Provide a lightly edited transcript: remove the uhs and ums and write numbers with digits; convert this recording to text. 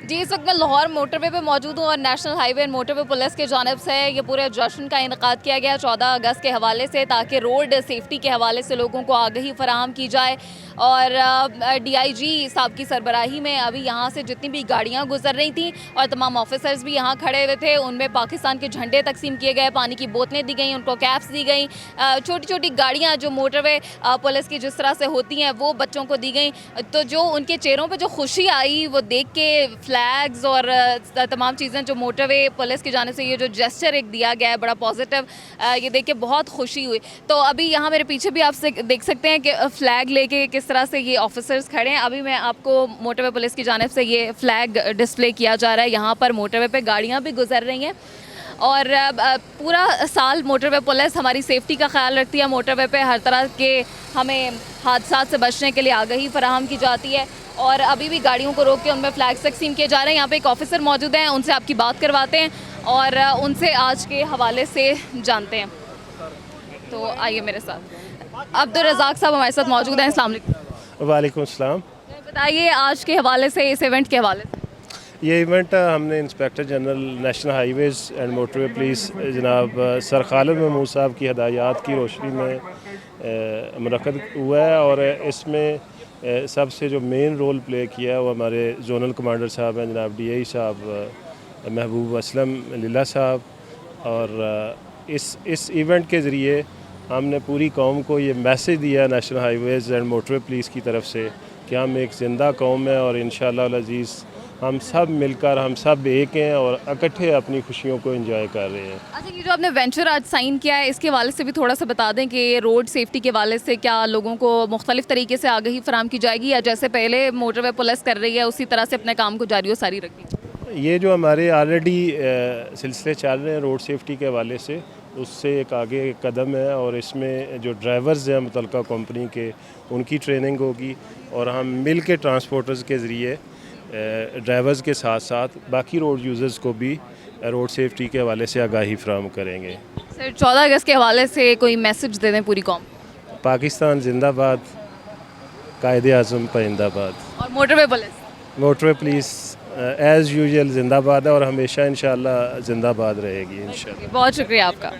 जी, इस वक्त मैं लाहौर मोटरवे पे मौजूद हूँ और national highway and motorway police की जानिब से ये पूरे जश्न का इनकाद किया गया 14 अगस्त के हवाले से, ताकि रोड सेफ्टी के हवाले से लोगों को आगही फराहम की जाए। और DIG साहब की सरबराही में अभी यहाँ से जितनी भी गाड़ियाँ गुजर रही थी और तमाम ऑफिसर्स भी यहाँ खड़े हुए थे, उनमें पाकिस्तान के झंडे तकसीम किए गए, पानी की बोतलें दी गई, उनको कैप्स दी गई। छोटी छोटी गाड़ियाँ जो मोटरवे पुलिस की जिस तरह से होती हैं वो बच्चों को दी गई। तो जो उनके चेहरों पर जो खुशी आई वो देख के, फ्लैग्स और तमाम चीज़ें जो मोटरवे पुलिस की जाने से ये जो जेस्चर एक दिया गया है बड़ा पॉजिटिव, ये देख के बहुत खुशी हुई। तो अभी यहाँ मेरे पीछे भी आप देख सकते हैं कि फ़्लैग लेके किस तरह से ये ऑफिसर्स खड़े हैं। अभी मैं आपको मोटरवे पुलिस की जानिब से ये फ़्लैग डिस्प्ले किया जा रहा है। यहाँ पर मोटरवे पे गाड़ियाँ भी गुजर रही हैं और पूरा साल मोटरवे पुलिस हमारी सेफ्टी का ख्याल रखती है। मोटरवे पे हर तरह के हमें हादसात से बचने के लिए आगाही फराहम की जाती है और अभी भी गाड़ियों को रोक के उनमें फ्लैग तकसीम किए जा रहे हैं। यहाँ पे एक ऑफिसर मौजूद हैं, उनसे आपकी बात करवाते हैं और उनसे आज के हवाले से जानते हैं। तो आइए मेरे साथ। अब्दुल रज़ाक साहब हमारे साथ मौजूद हैं। अस्सलाम वालेकुम। वालेकुम सलाम। बताइए आज के हवाले से, इस इवेंट के हवाले से। ये इवेंट हमने inspector general national highways and motorway police जनाब सर खालिद महमूद साहब की हदायत की रोशनी में मुनक़्क़द हुआ है और इसमें सबसे जो मेन रोल प्ले किया है वो हमारे जोनल कमांडर साहब हैं जनाब DI साहब महबूब असलम लीला साहब। और इस इवेंट के ज़रिए हमने पूरी कौम को ये मैसेज दिया national highways and motorway police की तरफ से कि हम एक ज़िंदा कौम है और इंशाअल्लाह अज़ीज़ हम सब मिलकर, हम सब एक हैं और इकट्ठे अपनी खुशियों को एंजॉय कर रहे हैं। अच्छा, ये जो आपने वेंचर आज साइन किया है इसके हवाले से भी थोड़ा सा बता दें कि रोड सेफ्टी के हवाले से क्या लोगों को मुख्तलिफ तरीके से आगाही फराहम की जाएगी या जैसे पहले मोटरवे पुलिस कर रही है उसी तरह से अपने काम को जारी व सारी रखेगी? ये जो हमारे ऑलरेडी सिलसिले चल रहे हैं रोड सेफ्टी के हवाले से, उससे एक आगे कदम है और इसमें जो ड्राइवर्स हैं मुतल्लिका कंपनी के, उनकी ट्रेनिंग होगी और हम मिल के ट्रांसपोर्टर्स के ज़रिए ड्राइवर्स के साथ साथ बाकी रोड यूज़र्स को भी रोड सेफ्टी के हवाले से आगाही फराहम करेंगे। सर 14 अगस्त के हवाले से कोई मैसेज दे दें पूरी कौम? पाकिस्तान जिंदाबाद, कायदे आज़म परिंदाबाद। और मोटरवे पुलिस एज़ यूजुअल जिंदाबाद है और हमेशा इंशाअल्लाह जिंदाबाद रहेगी इंशाअल्लाह। बहुत शुक्रिया आपका।